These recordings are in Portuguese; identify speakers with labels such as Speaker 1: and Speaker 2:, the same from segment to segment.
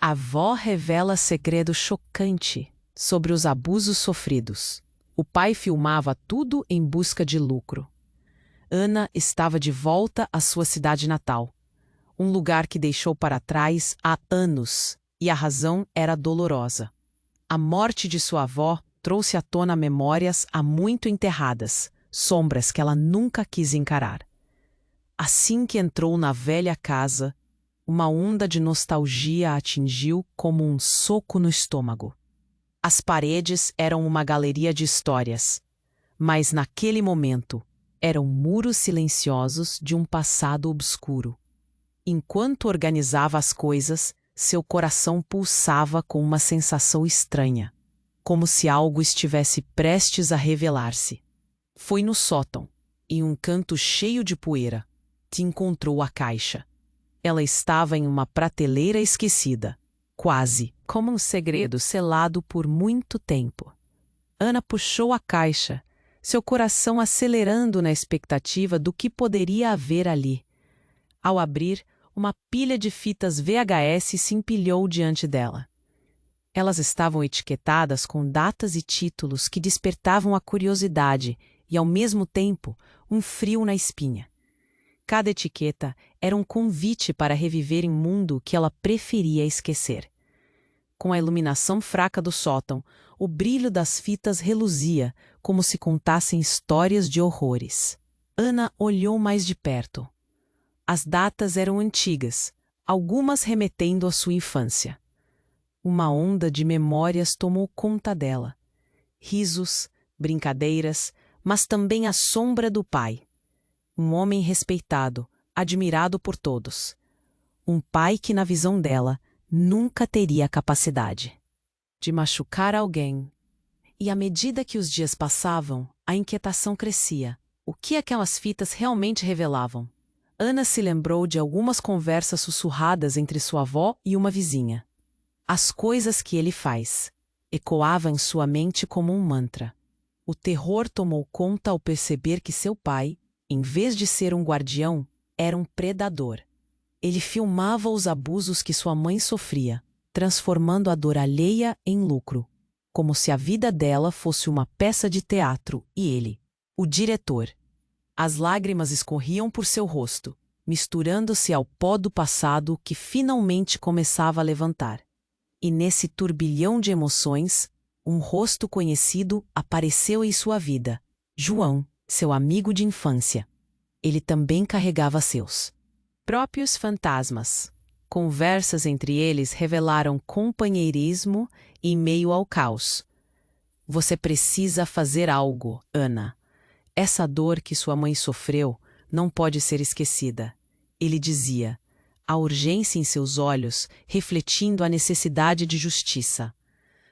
Speaker 1: A avó revela segredo chocante sobre os abusos sofridos. O pai filmava tudo em busca de lucro. Ana estava de volta à sua cidade natal, um lugar que deixou para trás há anos, e a razão era dolorosa. A morte de sua avó trouxe à tona memórias há muito enterradas, sombras que ela nunca quis encarar. Assim que entrou na velha casa, uma onda de nostalgia a atingiu como um soco no estômago. As paredes eram uma galeria de histórias, mas naquele momento eram muros silenciosos de um passado obscuro. Enquanto organizava as coisas, seu coração pulsava com uma sensação estranha, como se algo estivesse prestes a revelar-se. Foi no sótão, em um canto cheio de poeira, que encontrou a caixa. Ela estava em uma prateleira esquecida, quase como um segredo selado por muito tempo. Ana puxou a caixa, seu coração acelerando na expectativa do que poderia haver ali. Ao abrir, uma pilha de fitas VHS se empilhou diante dela. Elas estavam etiquetadas com datas e títulos que despertavam a curiosidade e, ao mesmo tempo, um frio na espinha. Cada etiqueta era um convite para reviver um mundo que ela preferia esquecer. Com a iluminação fraca do sótão, o brilho das fitas reluzia, como se contassem histórias de horrores. Ana olhou mais de perto. As datas eram antigas, algumas remetendo à sua infância. Uma onda de memórias tomou conta dela. Risos, brincadeiras, mas também a sombra do pai. Um homem respeitado, admirado por todos. Um pai que, na visão dela, nunca teria a capacidade de machucar alguém. E à medida que os dias passavam, a inquietação crescia. O que aquelas fitas realmente revelavam? Ana se lembrou de algumas conversas sussurradas entre sua avó e uma vizinha. As coisas que ele faz ecoavam em sua mente como um mantra. O terror tomou conta ao perceber que seu pai, em vez de ser um guardião, era um predador. Ele filmava os abusos que sua mãe sofria, transformando a dor alheia em lucro, como se a vida dela fosse uma peça de teatro e ele, o diretor. As lágrimas escorriam por seu rosto, misturando-se ao pó do passado que finalmente começava a levantar. E nesse turbilhão de emoções, um rosto conhecido apareceu em sua vida: João, seu amigo de infância. Ele também carregava seus próprios fantasmas. Conversas entre eles revelaram companheirismo em meio ao caos. Você precisa fazer algo, Ana. Essa dor que sua mãe sofreu não pode ser esquecida. Ele dizia, a urgência em seus olhos refletindo a necessidade de justiça.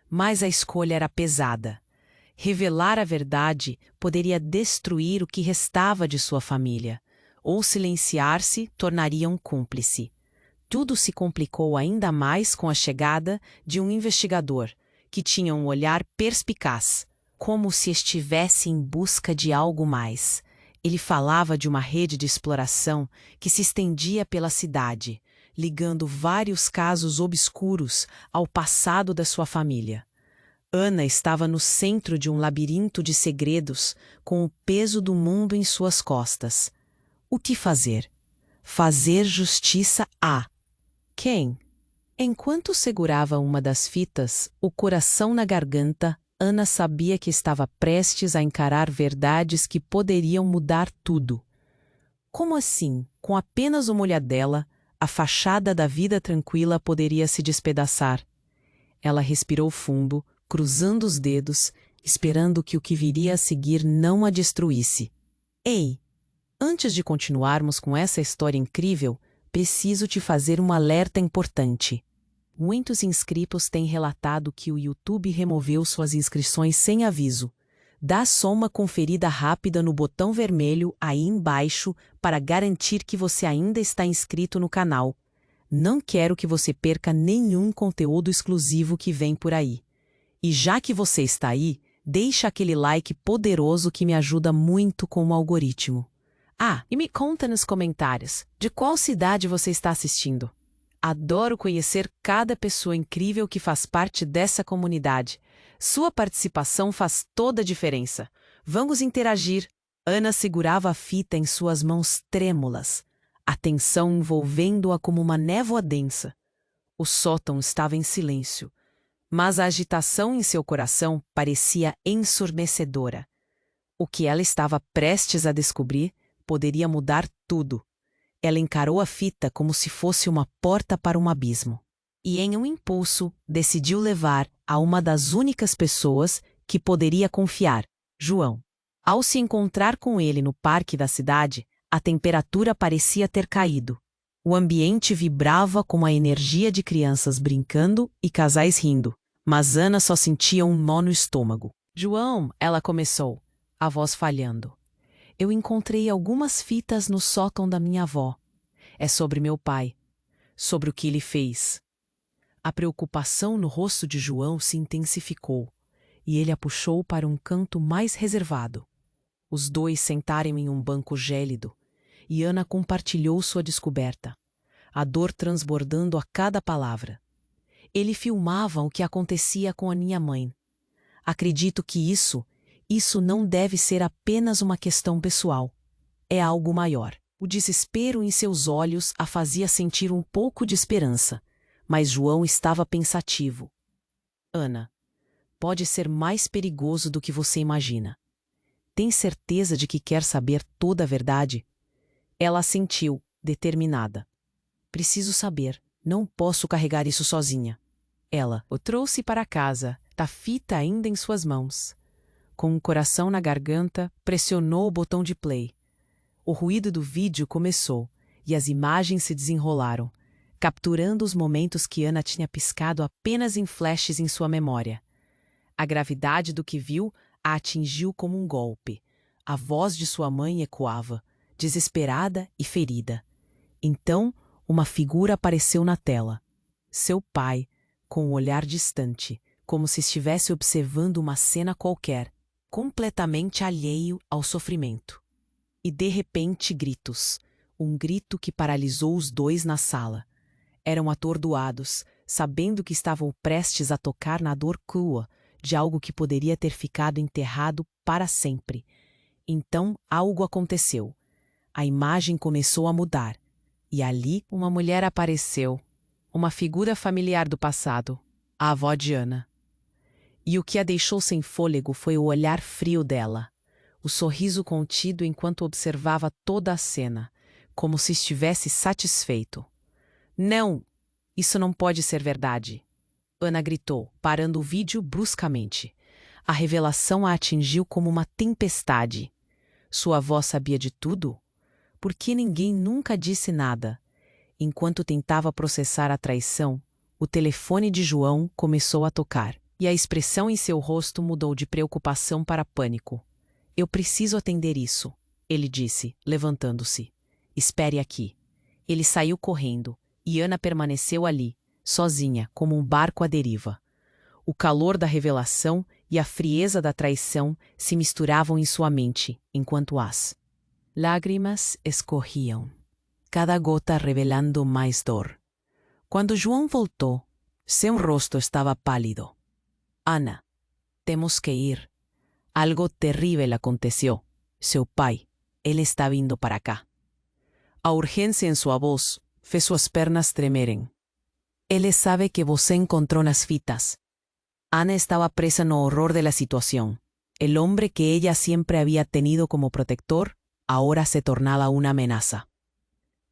Speaker 1: Mas a escolha era pesada. Revelar a verdade poderia destruir o que restava de sua família, ou silenciar-se tornaria um cúmplice. Tudo se complicou ainda mais com a chegada de um investigador, que tinha um olhar perspicaz, como se estivesse em busca de algo mais. Ele falava de uma rede de exploração que se estendia pela cidade, ligando vários casos obscuros ao passado da sua família. Ana estava no centro de um labirinto de segredos, com o peso do mundo em suas costas. O que fazer? Fazer justiça a quem? Enquanto segurava uma das fitas, o coração na garganta, Ana sabia que estava prestes a encarar verdades que poderiam mudar tudo. Como assim, com apenas uma olhadela, a fachada da vida tranquila poderia se despedaçar? Ela respirou fundo, cruzando os dedos, esperando que o que viria a seguir não a destruísse. Ei! Antes de continuarmos com essa história incrível, preciso te fazer um alerta importante. Muitos inscritos têm relatado que o YouTube removeu suas inscrições sem aviso. Dá só uma conferida rápida no botão vermelho aí embaixo para garantir que você ainda está inscrito no canal. Não quero que você perca nenhum conteúdo exclusivo que vem por aí. E já que você está aí, deixa aquele like poderoso que me ajuda muito com o algoritmo. Ah, e me conta nos comentários, de qual cidade você está assistindo? Adoro conhecer cada pessoa incrível que faz parte dessa comunidade. Sua participação faz toda a diferença. Vamos interagir. Ana segurava a fita em suas mãos trêmulas, a tensão envolvendo-a como uma névoa densa. O sótão estava em silêncio, mas a agitação em seu coração parecia ensurdecedora. O que ela estava prestes a descobrir poderia mudar tudo. Ela encarou a fita como se fosse uma porta para um abismo. E em um impulso, decidiu levar a uma das únicas pessoas que poderia confiar, João. Ao se encontrar com ele no parque da cidade, a temperatura parecia ter caído. O ambiente vibrava com a energia de crianças brincando e casais rindo, mas Ana só sentia um nó no estômago. João, ela começou, a voz falhando. Eu encontrei algumas fitas no sótão da minha avó. É sobre meu pai, sobre o que ele fez. A preocupação no rosto de João se intensificou, e ele a puxou para um canto mais reservado. Os dois sentaram em um banco gélido, e Ana compartilhou sua descoberta, a dor transbordando a cada palavra. Ele filmava o que acontecia com a minha mãe. Acredito que isso não deve ser apenas uma questão pessoal. É algo maior. O desespero em seus olhos a fazia sentir um pouco de esperança, mas João estava pensativo. Ana, pode ser mais perigoso do que você imagina. Tem certeza de que quer saber toda a verdade? Ela assentiu, determinada. Preciso saber. Não posso carregar isso sozinha. Ela o trouxe para casa, a fita ainda em suas mãos. Com o coração na garganta, pressionou o botão de play. O ruído do vídeo começou, e as imagens se desenrolaram, capturando os momentos que Ana tinha piscado apenas em flashes em sua memória. A gravidade do que viu a atingiu como um golpe. A voz de sua mãe ecoava, desesperada e ferida. Então, uma figura apareceu na tela. Seu pai, com um olhar distante, como se estivesse observando uma cena qualquer, completamente alheio ao sofrimento. E de repente gritos. Um grito que paralisou os dois na sala. Eram atordoados, sabendo que estavam prestes a tocar na dor crua de algo que poderia ter ficado enterrado para sempre. Então algo aconteceu. A imagem começou a mudar. E ali uma mulher apareceu. Uma figura familiar do passado. A avó de Ana. E o que a deixou sem fôlego foi o olhar frio dela. O sorriso contido enquanto observava toda a cena, como se estivesse satisfeito. Não! Isso não pode ser verdade! Ana gritou, parando o vídeo bruscamente. A revelação a atingiu como uma tempestade. Sua avó sabia de tudo? Por que ninguém nunca disse nada? Enquanto tentava processar a traição, o telefone de João começou a tocar, e a expressão em seu rosto mudou de preocupação para pânico. Eu preciso atender isso, ele disse, levantando-se. Espere aqui. Ele saiu correndo, e Ana permaneceu ali, sozinha, como um barco à deriva. O calor da revelação e a frieza da traição se misturavam em sua mente, enquanto as lágrimas escorriam, cada gota revelando mais dor. Quando João voltou, seu rosto estava pálido. Ana, temos que ir. Algo terrível aconteceu. Seu pai, ele está vindo para cá. A urgência em sua voz fez suas pernas tremerem. Ele sabe que você encontrou nas fitas. Ana estaba presa no horror de la situación. El hombre que ella siempre había tenido como protector, ahora se tornaba una amenaza.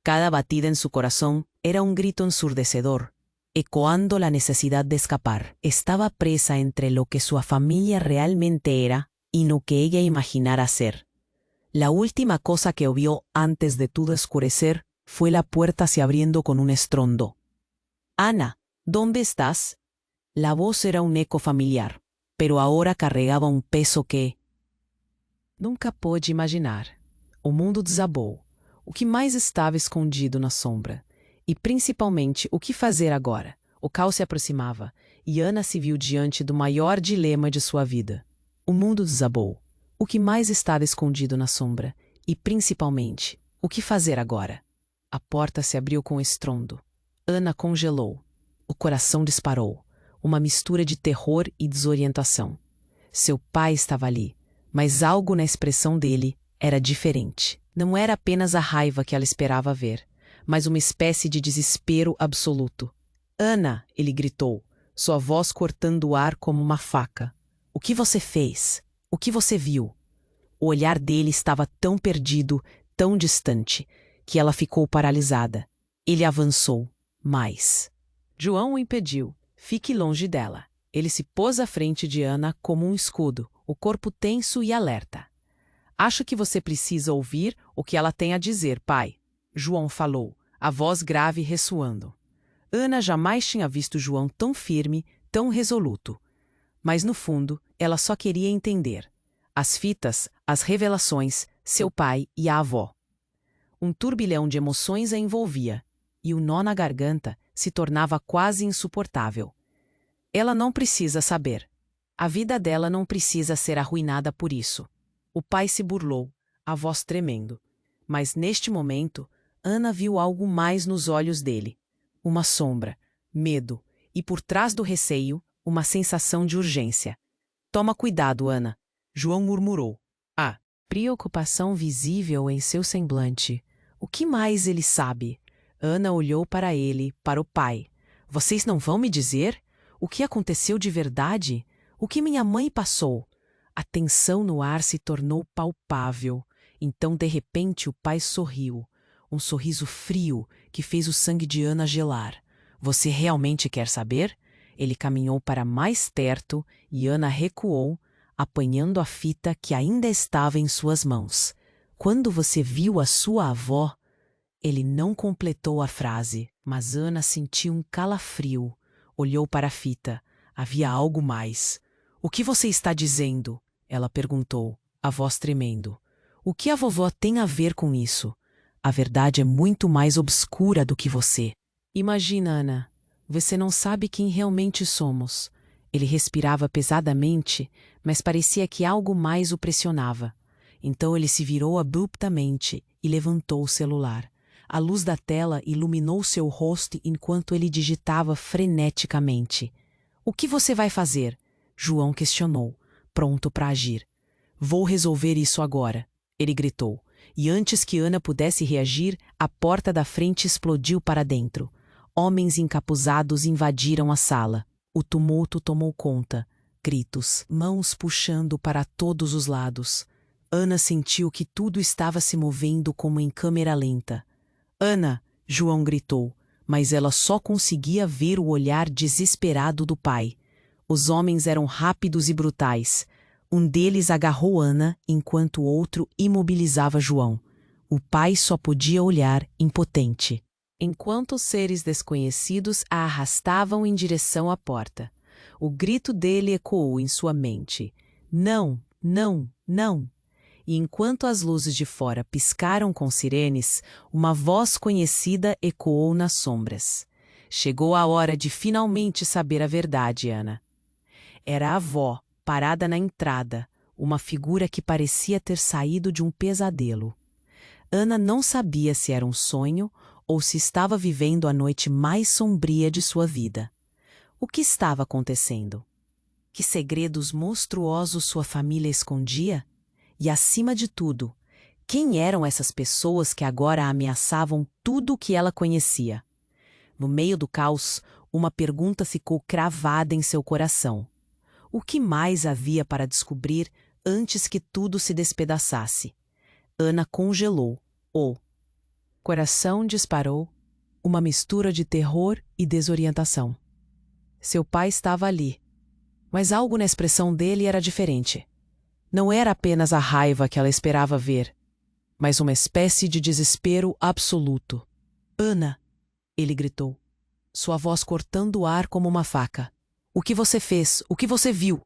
Speaker 1: Cada batida en su corazón era un grito ensurdecedor, ecoando la necesidad de escapar. Estaba presa entre lo que su familia realmente era y lo que ella imaginara ser. La última cosa que vio antes de todo oscurecer fue la puerta se abriendo con un estrondo. «Ana, ¿dónde estás?» La voz era un eco familiar, pero ahora carregaba un peso que nunca pôde imaginar. O mundo desabou. O que mais estava escondido na sombra? E principalmente, o que fazer agora? O caos se aproximava, e Ana se viu diante do maior dilema de sua vida. O mundo desabou. O que mais estava escondido na sombra? E principalmente, o que fazer agora? A porta se abriu com estrondo. Ana congelou. O coração disparou. Uma mistura de terror e desorientação. Seu pai estava ali, mas algo na expressão dele era diferente. Não era apenas a raiva que ela esperava ver, mas uma espécie de desespero absoluto. Ana, ele gritou, sua voz cortando o ar como uma faca. O que você fez? O que você viu? O olhar dele estava tão perdido, tão distante, que ela ficou paralisada. Ele avançou, mais. João o impediu. Fique longe dela. Ele se pôs à frente de Ana como um escudo, o corpo tenso e alerta. Acho que você precisa ouvir o que ela tem a dizer, pai. João falou, a voz grave ressoando. Ana jamais tinha visto João tão firme, tão resoluto. Mas no fundo, ela só queria entender. As fitas, as revelações, seu pai e a avó. Um turbilhão de emoções a envolvia, e o nó na garganta se tornava quase insuportável. Ela não precisa saber. A vida dela não precisa ser arruinada por isso. O pai se burlou, a voz tremendo. Mas neste momento, Ana viu algo mais nos olhos dele. Uma sombra, medo, e por trás do receio, uma sensação de urgência. Toma cuidado, Ana, João murmurou. A preocupação visível em seu semblante. O que mais ele sabe? Ana olhou para ele, para o pai. Vocês não vão me dizer? O que aconteceu de verdade? O que minha mãe passou? A tensão no ar se tornou palpável. Então, de repente, o pai sorriu. Um sorriso frio que fez o sangue de Ana gelar. Você realmente quer saber? Ele caminhou para mais perto e Ana recuou, apanhando a fita que ainda estava em suas mãos. Quando você viu a sua avó... Ele não completou a frase, mas Ana sentiu um calafrio. Olhou para a fita. Havia algo mais. O que você está dizendo? Ela perguntou, a voz tremendo. O que a vovó tem a ver com isso? A verdade é muito mais obscura do que você. Imagina, Ana. Você não sabe quem realmente somos. Ele respirava pesadamente, mas parecia que algo mais o pressionava. Então ele se virou abruptamente e levantou o celular. A luz da tela iluminou seu rosto enquanto ele digitava freneticamente. O que você vai fazer? João questionou, pronto para agir. Vou resolver isso agora, ele gritou. E antes que Ana pudesse reagir, a porta da frente explodiu para dentro. Homens encapuzados invadiram a sala. O tumulto tomou conta. Gritos, mãos puxando para todos os lados. Ana sentiu que tudo estava se movendo como em câmera lenta. Ana, João gritou, mas ela só conseguia ver o olhar desesperado do pai. Os homens eram rápidos e brutais. Um deles agarrou Ana, enquanto o outro imobilizava João. O pai só podia olhar, impotente, enquanto os seres desconhecidos a arrastavam em direção à porta. O grito dele ecoou em sua mente. Não, não, não! E enquanto as luzes de fora piscaram com sirenes, uma voz conhecida ecoou nas sombras. Chegou a hora de finalmente saber a verdade, Ana. Era a avó, parada na entrada, uma figura que parecia ter saído de um pesadelo. Ana não sabia se era um sonho ou se estava vivendo a noite mais sombria de sua vida. O que estava acontecendo? Que segredos monstruosos sua família escondia? E, acima de tudo, quem eram essas pessoas que agora ameaçavam tudo o que ela conhecia? No meio do caos, uma pergunta ficou cravada em seu coração. O que mais havia para descobrir antes que tudo se despedaçasse? Ana congelou. O coração disparou, uma mistura de terror e desorientação. Seu pai estava ali, mas algo na expressão dele era diferente. Não era apenas a raiva que ela esperava ver, mas uma espécie de desespero absoluto. Ana, ele gritou, sua voz cortando o ar como uma faca. O que você fez? O que você viu?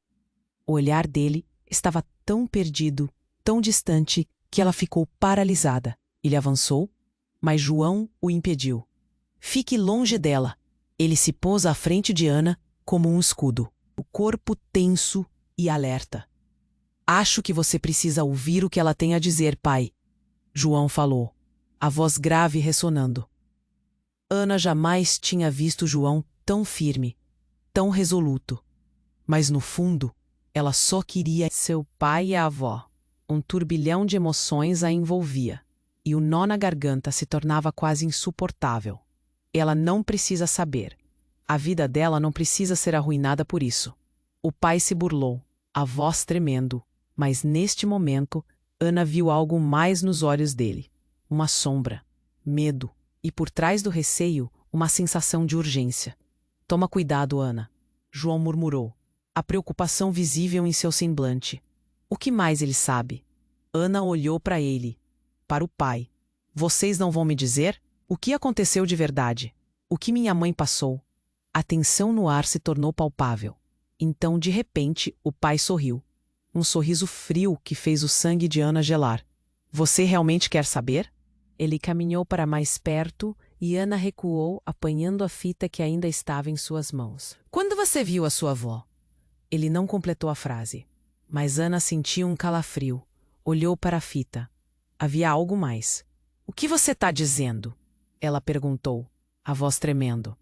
Speaker 1: O olhar dele estava tão perdido, tão distante, que ela ficou paralisada. Ele avançou, mas João o impediu. Fique longe dela. Ele se pôs à frente de Ana como um escudo, o corpo tenso e alerta. Acho que você precisa ouvir o que ela tem a dizer, pai. João falou, a voz grave ressonando. Ana jamais tinha visto João tão firme, tão resoluto. Mas no fundo, ela só queria seu pai e a avó. Um turbilhão de emoções a envolvia, e o nó na garganta se tornava quase insuportável. Ela não precisa saber. A vida dela não precisa ser arruinada por isso. O pai se burlou, a voz tremendo, mas neste momento, Ana viu algo mais nos olhos dele. Uma sombra, medo, e por trás do receio, uma sensação de urgência. Toma cuidado, Ana, João murmurou, a preocupação visível em seu semblante. O que mais ele sabe? Ana olhou para ele, para o pai. Vocês não vão me dizer? O que aconteceu de verdade? O que minha mãe passou? A tensão no ar se tornou palpável. Então, de repente, o pai sorriu. Um sorriso frio que fez o sangue de Ana gelar. Você realmente quer saber? Ele caminhou para mais perto e Ana recuou, apanhando a fita que ainda estava em suas mãos. Quando você viu a sua avó? Ele não completou a frase, mas Ana sentiu um calafrio. Olhou para a fita. Havia algo mais. O que você está dizendo? Ela perguntou, a voz tremendo.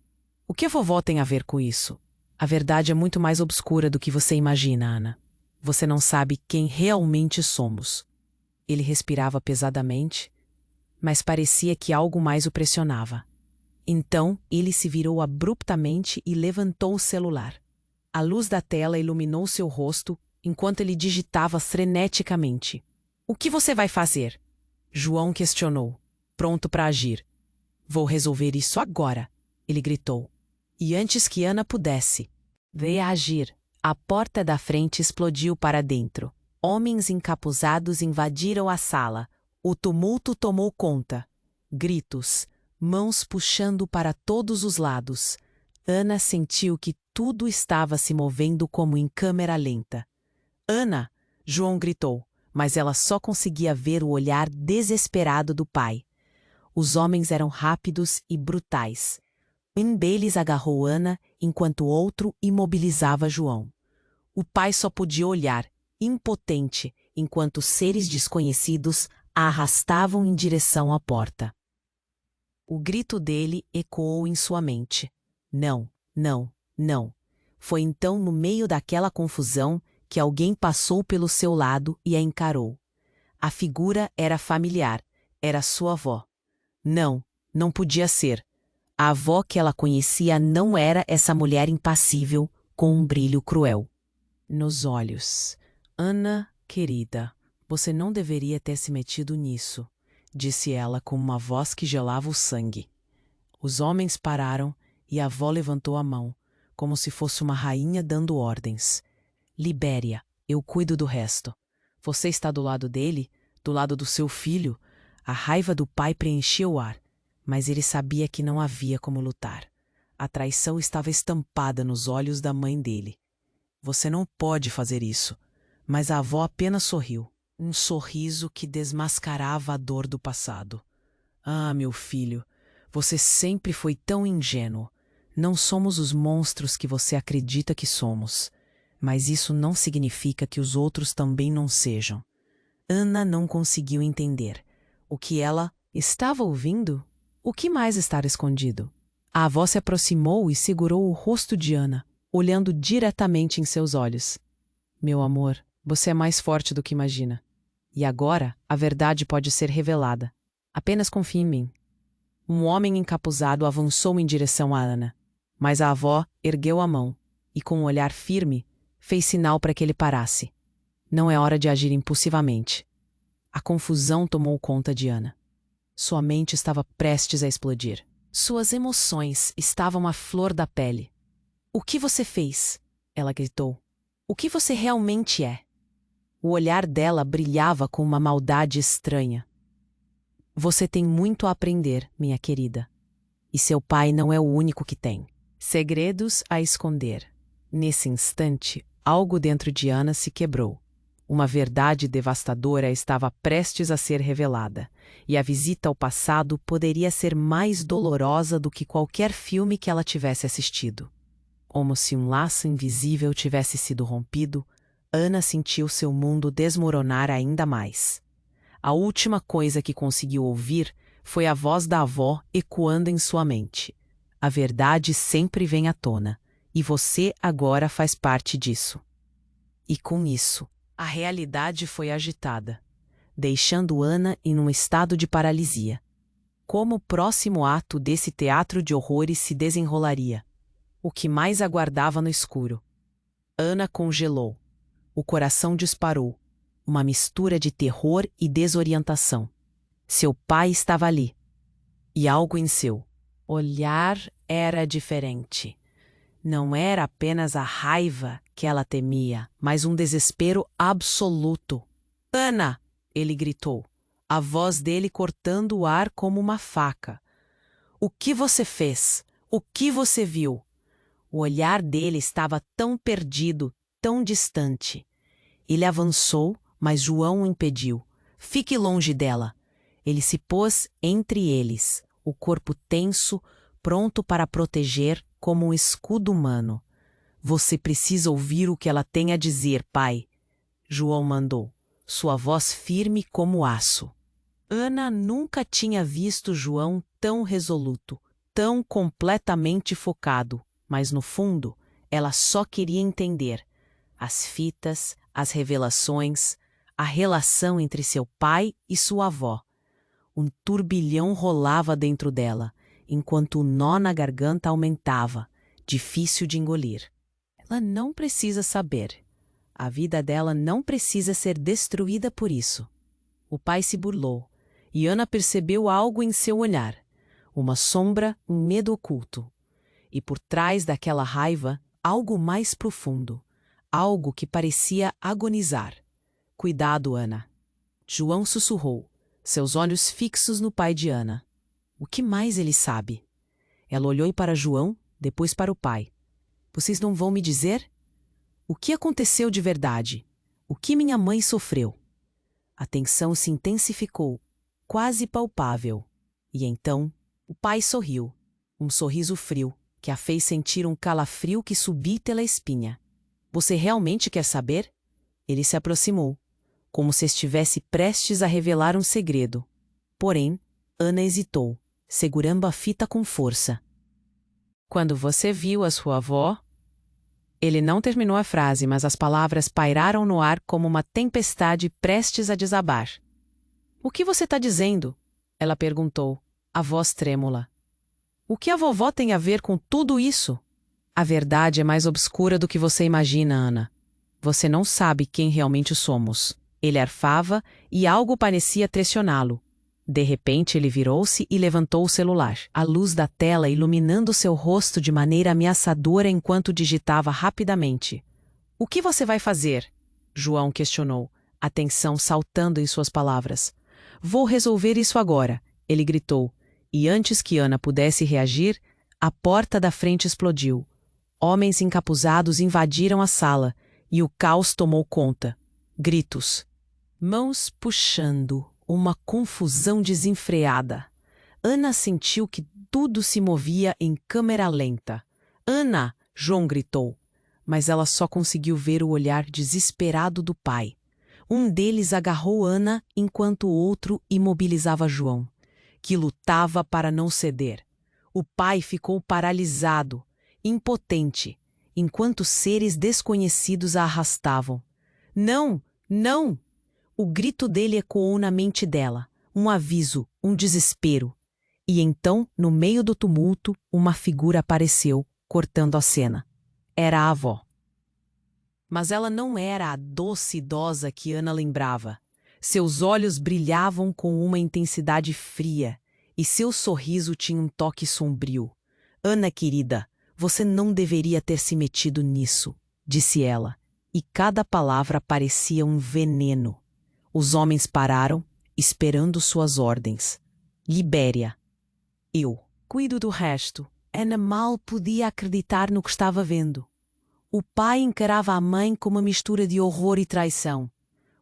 Speaker 1: O que a vovó tem a ver com isso? A verdade é muito mais obscura do que você imagina, Ana. Você não sabe quem realmente somos. Ele respirava pesadamente, mas parecia que algo mais o pressionava. Então, ele se virou abruptamente e levantou o celular. A luz da tela iluminou seu rosto enquanto ele digitava freneticamente. O que você vai fazer? João questionou, pronto para agir. Vou resolver isso agora, ele gritou. E antes que Ana pudesse reagir, a porta da frente explodiu para dentro. Homens encapuzados invadiram a sala. O tumulto tomou conta. Gritos, mãos puxando para todos os lados. Ana sentiu que tudo estava se movendo como em câmera lenta. Ana! João gritou, mas ela só conseguia ver o olhar desesperado do pai. Os homens eram rápidos e brutais. Um deles agarrou Ana, enquanto o outro imobilizava João. O pai só podia olhar, impotente, enquanto seres desconhecidos a arrastavam em direção à porta. O grito dele ecoou em sua mente. Não, não, não. Foi então, no meio daquela confusão, que alguém passou pelo seu lado e a encarou. A figura era familiar, era sua avó. Não, não podia ser. A avó que ela conhecia não era essa mulher impassível, com um brilho cruel nos olhos. Ana, querida, você não deveria ter se metido nisso, disse ela com uma voz que gelava o sangue. Os homens pararam e a avó levantou a mão, como se fosse uma rainha dando ordens. Libere-a, eu cuido do resto. Você está do lado dele, do lado do seu filho. A raiva do pai preenchia o ar, mas ele sabia que não havia como lutar. A traição estava estampada nos olhos da mãe dele. Você não pode fazer isso. Mas a avó apenas sorriu. Um sorriso que desmascarava a dor do passado. Ah, meu filho, você sempre foi tão ingênuo. Não somos os monstros que você acredita que somos. Mas isso não significa que os outros também não sejam. Ana não conseguiu entender. O que ela estava ouvindo? O que mais estava escondido? A avó se aproximou e segurou o rosto de Ana, olhando diretamente em seus olhos. Meu amor, você é mais forte do que imagina. E agora, a verdade pode ser revelada. Apenas confie em mim. Um homem encapuzado avançou em direção a Ana, mas a avó ergueu a mão e, com um olhar firme, fez sinal para que ele parasse. Não é hora de agir impulsivamente. A confusão tomou conta de Ana. Sua mente estava prestes a explodir. Suas emoções estavam à flor da pele. O que você fez? Ela gritou. O que você realmente é? O olhar dela brilhava com uma maldade estranha. Você tem muito a aprender, minha querida. E seu pai não é o único que tem. Segredos a esconder. Nesse instante, algo dentro de Ana se quebrou. Uma verdade devastadora estava prestes a ser revelada, e a visita ao passado poderia ser mais dolorosa do que qualquer filme que ela tivesse assistido. Como se um laço invisível tivesse sido rompido, Ana sentiu seu mundo desmoronar ainda mais. A última coisa que conseguiu ouvir Foi a voz da avó ecoando em sua mente. A verdade sempre vem à tona, e você agora faz parte disso. E com isso, a realidade foi agitada, deixando Ana em um estado de paralisia. Como o próximo ato desse teatro de horrores se desenrolaria? O que mais aguardava no escuro? Ana congelou. O coração disparou. Uma mistura de terror e desorientação. Seu pai estava ali. E algo em seu olhar era diferente. Não era apenas a raiva que ela temia, mas um desespero absoluto. Ana! Ele gritou, a voz dele cortando o ar como uma faca. O que você fez? O que você viu? O olhar dele estava tão perdido, tão distante. Ele avançou, mas João o impediu. Fique longe dela. Ele se pôs entre eles, o corpo tenso, pronto para proteger como um escudo humano. Você precisa ouvir o que ela tem a dizer, pai. João mandou, sua voz firme como aço. Ana nunca tinha visto João tão resoluto, tão completamente focado, mas no fundo, ela só queria entender. As fitas, as revelações, a relação entre seu pai e sua avó. Um turbilhão rolava dentro dela, enquanto o nó na garganta aumentava, difícil de engolir. Ela não precisa saber. A vida dela não precisa ser destruída por isso. O pai se burlou, e Ana percebeu algo em seu olhar. Uma sombra, um medo oculto. E por trás daquela raiva, algo mais profundo. Algo que parecia agonizar. Cuidado, Ana. João sussurrou, seus olhos fixos no pai de Ana. O que mais ele sabe? Ela olhou para João, depois para o pai. Vocês não vão me dizer? O que aconteceu de verdade? O que minha mãe sofreu? A tensão se intensificou, quase palpável. E então, o pai sorriu. Um sorriso frio, que a fez sentir um calafrio que subia pela espinha. Você realmente quer saber? Ele se aproximou, como se estivesse prestes a revelar um segredo. Porém, Ana hesitou, segurando a fita com força. Quando você viu a sua avó? Ele não terminou a frase, mas as palavras pairaram no ar como uma tempestade prestes a desabar. O que você está dizendo? Ela perguntou, a voz trêmula. O que a vovó tem a ver com tudo isso? A verdade é mais obscura do que você imagina, Ana. Você não sabe quem realmente somos. Ele arfava e algo parecia pressioná-lo. De repente ele virou-se e levantou o celular, a luz da tela iluminando seu rosto de maneira ameaçadora enquanto digitava rapidamente. O que você vai fazer? João questionou, a tensão saltando em suas palavras. Vou resolver isso agora, ele gritou, e antes que Ana pudesse reagir, a porta da frente explodiu. Homens encapuzados invadiram a sala, e o caos tomou conta. Gritos. Mãos puxando. Uma confusão desenfreada. Ana sentiu que tudo se movia em câmera lenta. Ana! João gritou. Mas ela só conseguiu ver o olhar desesperado do pai. Um deles agarrou Ana enquanto o outro imobilizava João, que lutava para não ceder. O pai ficou paralisado, impotente, enquanto seres desconhecidos a arrastavam. Não! Não! O grito dele ecoou na mente dela, um aviso, um desespero. E então, no meio do tumulto, uma figura apareceu, cortando a cena. Era a avó. Mas ela não era a doce idosa que Ana lembrava. Seus olhos brilhavam com uma intensidade fria, e seu sorriso tinha um toque sombrio. Ana, querida, você não deveria ter se metido nisso, disse ela, e cada palavra parecia um veneno. Os homens pararam, esperando suas ordens. Libere-a. Eu cuido do resto. Ana mal podia acreditar no que estava vendo. O pai encarava a mãe com uma mistura de horror e traição.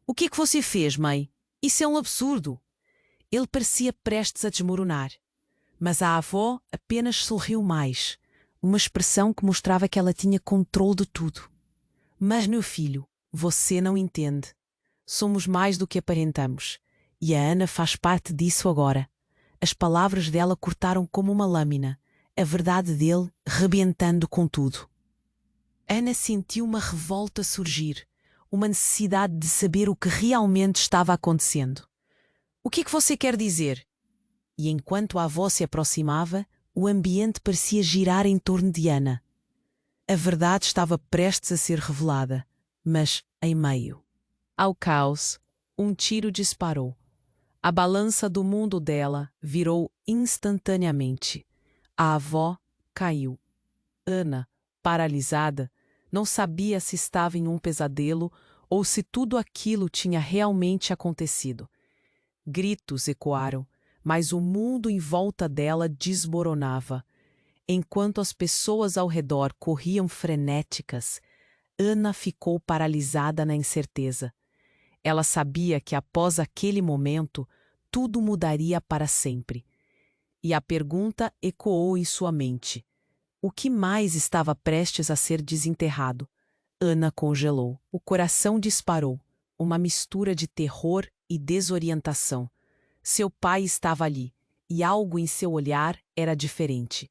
Speaker 1: O que é que você fez, mãe? Isso é um absurdo. Ele parecia prestes a desmoronar. Mas a avó apenas sorriu mais, uma expressão que mostrava que ela tinha controle de tudo. Mas, meu filho, você não entende. Somos mais do que aparentamos. E a Ana faz parte disso agora. As palavras dela cortaram como uma lâmina, a verdade dele rebentando com tudo. Ana sentiu uma revolta surgir, uma necessidade de saber o que realmente estava acontecendo. O que você quer dizer? E enquanto a avó se aproximava, o ambiente parecia girar em torno de Ana. A verdade estava prestes a ser revelada, mas em meio ao caos, um tiro disparou. A balança do mundo dela virou instantaneamente. A avó caiu. Ana, paralisada, não sabia se estava em um pesadelo ou se tudo aquilo tinha realmente acontecido. Gritos ecoaram, mas o mundo em volta dela desmoronava. Enquanto as pessoas ao redor corriam frenéticas, Ana ficou paralisada na incerteza. Ela sabia que após aquele momento, tudo mudaria para sempre. E a pergunta ecoou em sua mente. O que mais estava prestes a ser desenterrado? Ana congelou. O coração disparou. Uma mistura de terror e desorientação. Seu pai estava ali, e algo em seu olhar era diferente.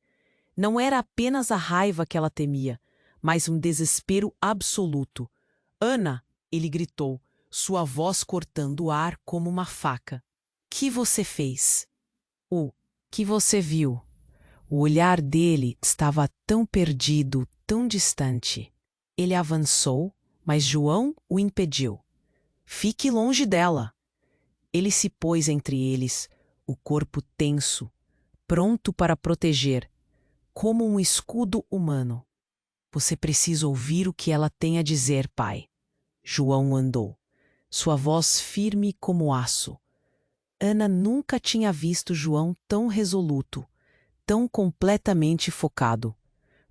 Speaker 1: Não era apenas a raiva que ela temia, mas um desespero absoluto. Ana, ele gritou, sua voz cortando o ar como uma faca. Que você fez? O que você viu? O olhar dele estava tão perdido, tão distante. Ele avançou, mas João o impediu. Fique longe dela. Ele se pôs entre eles, o corpo tenso, pronto para proteger, como um escudo humano. Você precisa ouvir o que ela tem a dizer, pai. João andou, sua voz firme como aço. Ana nunca tinha visto João tão resoluto, tão completamente focado.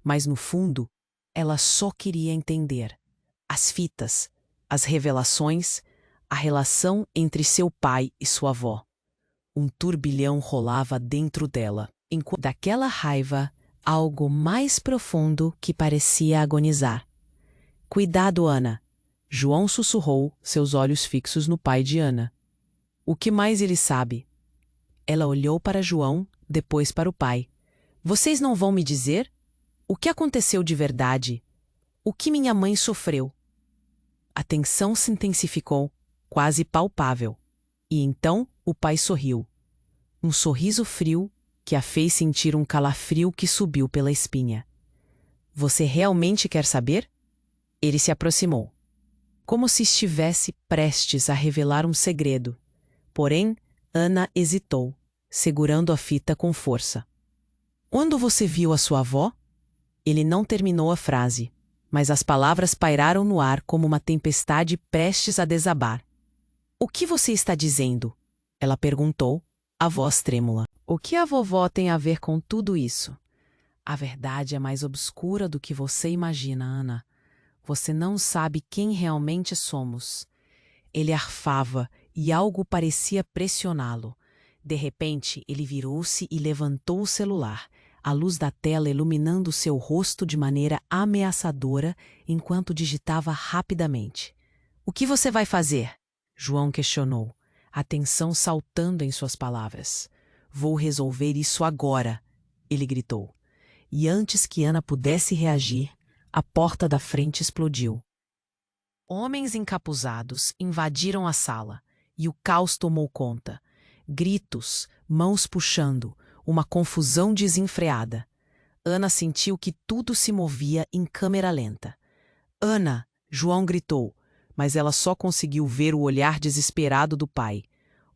Speaker 1: Mas no fundo, ela só queria entender. As fitas, as revelações, a relação entre seu pai e sua avó. Um turbilhão rolava dentro dela, enquanto daquela raiva, algo mais profundo que parecia agonizar. Cuidado, Ana. João sussurrou, seus olhos fixos no pai de Ana. O que mais ele sabe? Ela olhou para João, depois para o pai. Vocês não vão me dizer? O que aconteceu de verdade? O que minha mãe sofreu? A tensão se intensificou, quase palpável. E então o pai sorriu. Um sorriso frio que a fez sentir um calafrio que subiu pela espinha. Você realmente quer saber? Ele se aproximou, como se estivesse prestes a revelar um segredo. Porém, Ana hesitou, segurando a fita com força. Quando você viu a sua avó? Ele não terminou a frase, mas as palavras pairaram no ar como uma tempestade prestes a desabar. O que você está dizendo? Ela perguntou, a voz trêmula. O que a vovó tem a ver com tudo isso? A verdade é mais obscura do que você imagina, Ana. Você não sabe quem realmente somos. Ele arfava e algo parecia pressioná-lo. De repente, ele virou-se e levantou o celular, a luz da tela iluminando seu rosto de maneira ameaçadora enquanto digitava rapidamente. O que você vai fazer? João questionou, a tensão saltando em suas palavras. Vou resolver isso agora, ele gritou. E antes que Ana pudesse reagir, a porta da frente explodiu. Homens encapuzados invadiram a sala e o caos tomou conta. Gritos, mãos puxando, uma confusão desenfreada. Ana sentiu que tudo se movia em câmera lenta. Ana! João gritou, mas ela só conseguiu ver o olhar desesperado do pai.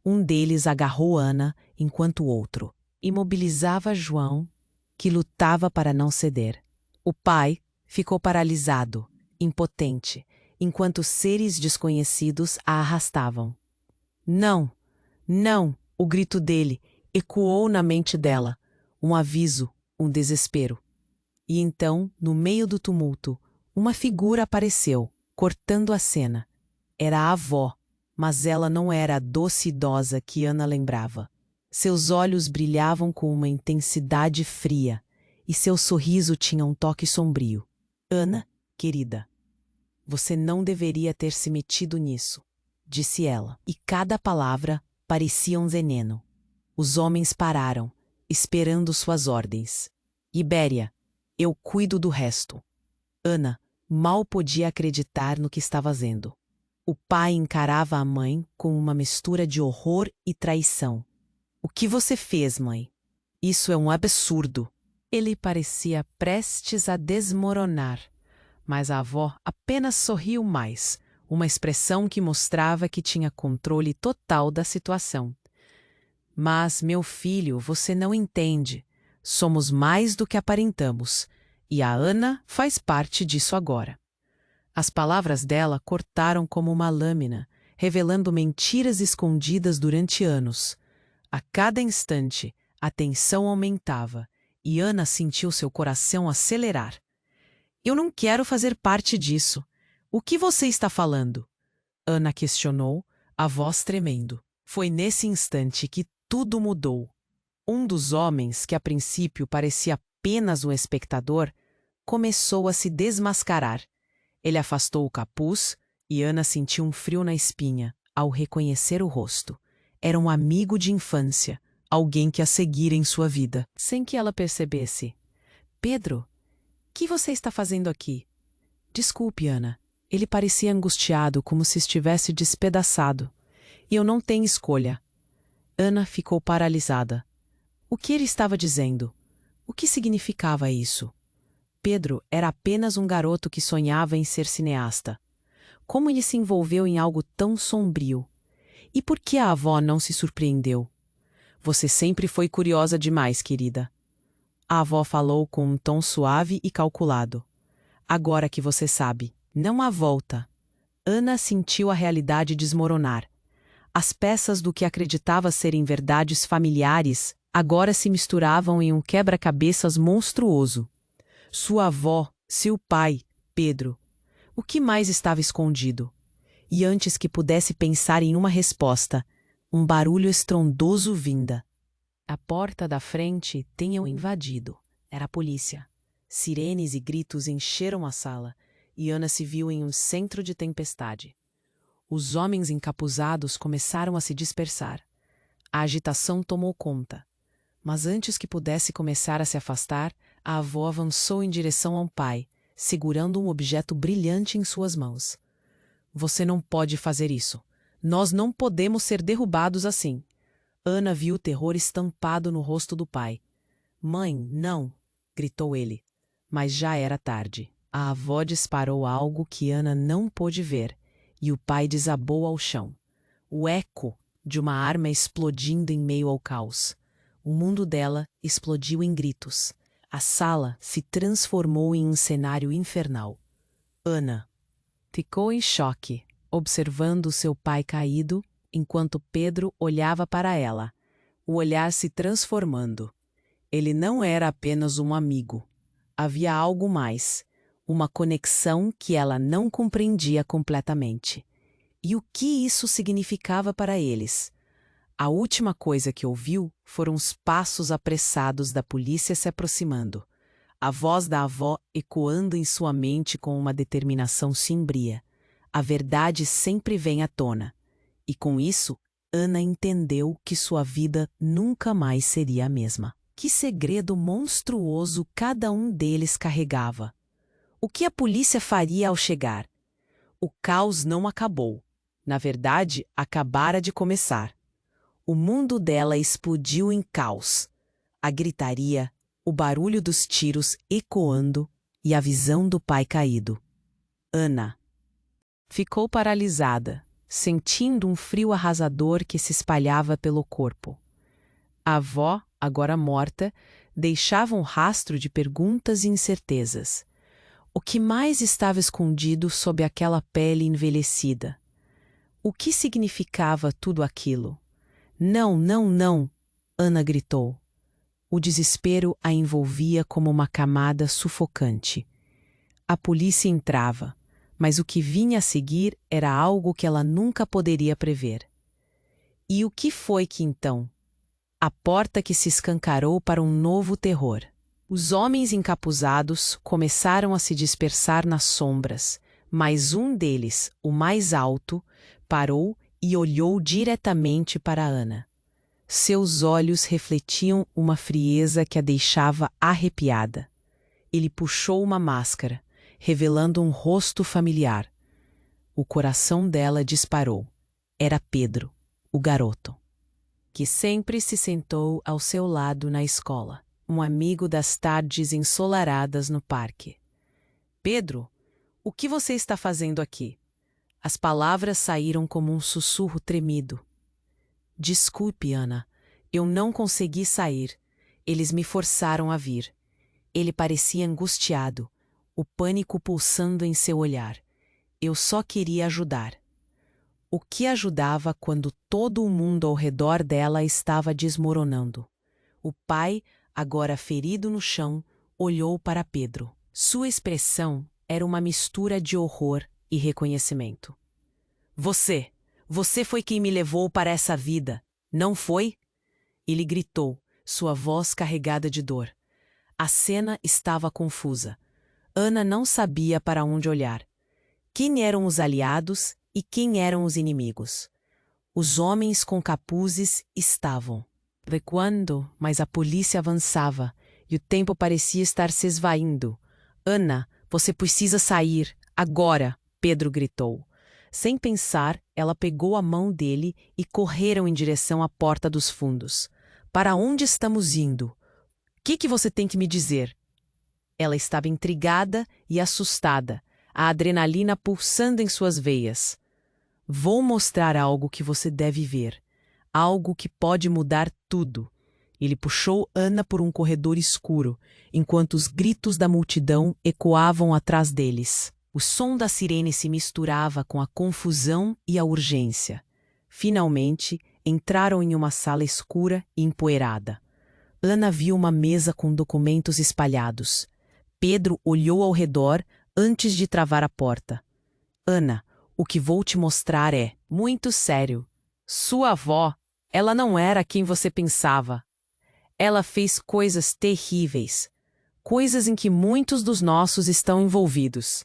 Speaker 1: Um deles agarrou Ana, enquanto o outro imobilizava João, que lutava para não ceder. O pai ficou paralisado, impotente, enquanto seres desconhecidos a arrastavam. Não! Não! O grito dele ecoou na mente dela, um aviso, um desespero. E então, no meio do tumulto, uma figura apareceu, cortando a cena. Era a avó, mas ela não era a doce idosa que Ana lembrava. Seus olhos brilhavam com uma intensidade fria, e seu sorriso tinha um toque sombrio. Ana, querida, você não deveria ter se metido nisso, disse ela, e cada palavra parecia um veneno. Os homens pararam, esperando suas ordens. Ibéria, eu cuido do resto. Ana mal podia acreditar no que estava vendo. O pai encarava a mãe com uma mistura de horror e traição. O que você fez, mãe? Isso é um absurdo. Ele parecia prestes a desmoronar, mas a avó apenas sorriu mais, uma expressão que mostrava que tinha controle total da situação. Mas, meu filho, você não entende. Somos mais do que aparentamos, e a Ana faz parte disso agora. As palavras dela cortaram como uma lâmina, revelando mentiras escondidas durante anos. A cada instante, a tensão aumentava, e Ana sentiu seu coração acelerar. Eu não quero fazer parte disso. O que você está falando? Ana questionou, a voz tremendo. Foi nesse instante que tudo mudou. Um dos homens, que a princípio parecia apenas um espectador, começou a se desmascarar. Ele afastou o capuz e Ana sentiu um frio na espinha ao reconhecer o rosto. Era um amigo de infância, alguém que a seguira em sua vida, sem que ela percebesse. Pedro, o que você está fazendo aqui? Desculpe, Ana. Ele parecia angustiado, como se estivesse despedaçado. E eu não tenho escolha. Ana ficou paralisada. O que ele estava dizendo? O que significava isso? Pedro era apenas um garoto que sonhava em ser cineasta. Como ele se envolveu em algo tão sombrio? E por que a avó não se surpreendeu? Você sempre foi curiosa demais, querida. A avó falou com um tom suave e calculado. Agora que você sabe, não há volta. Ana sentiu a realidade desmoronar. As peças do que acreditava serem verdades familiares agora se misturavam em um quebra-cabeças monstruoso. Sua avó, seu pai, Pedro. O que mais estava escondido? E antes que pudesse pensar em uma resposta, um barulho estrondoso vinda. A porta da frente tinham invadido. Era a polícia. Sirenes e gritos encheram a sala, e Ana se viu em um centro de tempestade. Os homens encapuzados começaram a se dispersar. A agitação tomou conta. Mas antes que pudesse começar a se afastar, a avó avançou em direção ao pai, segurando um objeto brilhante em suas mãos. Você não pode fazer isso. Nós não podemos ser derrubados assim. Ana viu o terror estampado no rosto do pai. Mãe, não! Gritou ele. Mas já era tarde. A avó disparou algo que Ana não pôde ver, e o pai desabou ao chão. O eco de uma arma explodindo em meio ao caos. O mundo dela explodiu em gritos. A sala se transformou em um cenário infernal. Ana ficou em choque, observando seu pai caído, enquanto Pedro olhava para ela, o olhar se transformando. Ele não era apenas um amigo. Havia algo mais, uma conexão que ela não compreendia completamente. E o que isso significava para eles? A última coisa que ouviu foram os passos apressados da polícia se aproximando, a voz da avó ecoando em sua mente com uma determinação sombria. A verdade sempre vem à tona. E com isso, Ana entendeu que sua vida nunca mais seria a mesma. Que segredo monstruoso cada um deles carregava. O que a polícia faria ao chegar? O caos não acabou. Na verdade, acabara de começar. O mundo dela explodiu em caos. A gritaria, o barulho dos tiros ecoando e a visão do pai caído. Ana ficou paralisada, sentindo um frio arrasador que se espalhava pelo corpo. A avó, agora morta, deixava um rastro de perguntas e incertezas. O que mais estava escondido sob aquela pele envelhecida? O que significava tudo aquilo? Não, não, não! Ana gritou. O desespero a envolvia como uma camada sufocante. A polícia entrava, mas o que vinha a seguir era algo que ela nunca poderia prever. E o que foi que então? A porta que se escancarou para um novo terror. Os homens encapuzados começaram a se dispersar nas sombras, mas um deles, o mais alto, parou e olhou diretamente para Ana. Seus olhos refletiam uma frieza que a deixava arrepiada. Ele puxou uma máscara, revelando um rosto familiar. O coração dela disparou. Era Pedro, o garoto, que sempre se sentou ao seu lado na escola, um amigo das tardes ensolaradas no parque. Pedro, o que você está fazendo aqui? As palavras saíram como um sussurro tremido. Desculpe, Ana, eu não consegui sair. Eles me forçaram a vir. Ele parecia angustiado, o pânico pulsando em seu olhar. Eu só queria ajudar. O que ajudava quando todo o mundo ao redor dela estava desmoronando? O pai, agora ferido no chão, olhou para Pedro. Sua expressão era uma mistura de horror e reconhecimento. Você foi quem me levou para essa vida, não foi? Ele gritou, sua voz carregada de dor. A cena estava confusa. Ana não sabia para onde olhar. Quem eram os aliados e quem eram os inimigos? Os homens com capuzes estavam recuando, mas a polícia avançava e o tempo parecia estar se esvaindo. Ana, você precisa sair, agora! Pedro gritou. Sem pensar, ela pegou a mão dele e correram em direção à porta dos fundos. Para onde estamos indo? O que você tem que me dizer? Ela estava intrigada e assustada, a adrenalina pulsando em suas veias. Vou mostrar algo que você deve ver. Algo que pode mudar tudo. Ele puxou Ana por um corredor escuro, enquanto os gritos da multidão ecoavam atrás deles. O som da sirene se misturava com a confusão e a urgência. Finalmente, entraram em uma sala escura e empoeirada. Ana viu uma mesa com documentos espalhados. Pedro olhou ao redor antes de travar a porta. Ana, o que vou te mostrar é muito sério. Sua avó, ela não era quem você pensava. Ela fez coisas terríveis, coisas em que muitos dos nossos estão envolvidos.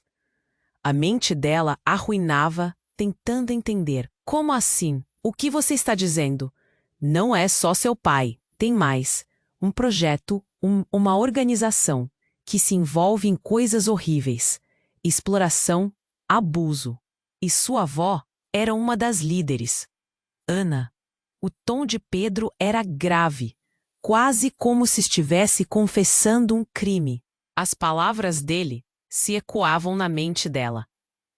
Speaker 1: A mente dela arruinava, tentando entender. Como assim? O que você está dizendo? Não é só seu pai, tem mais. Um projeto, uma organização, que se envolve em coisas horríveis. Exploração, abuso. E sua avó era uma das líderes. Ana, o tom de Pedro era grave, quase como se estivesse confessando um crime. As palavras dele se ecoavam na mente dela.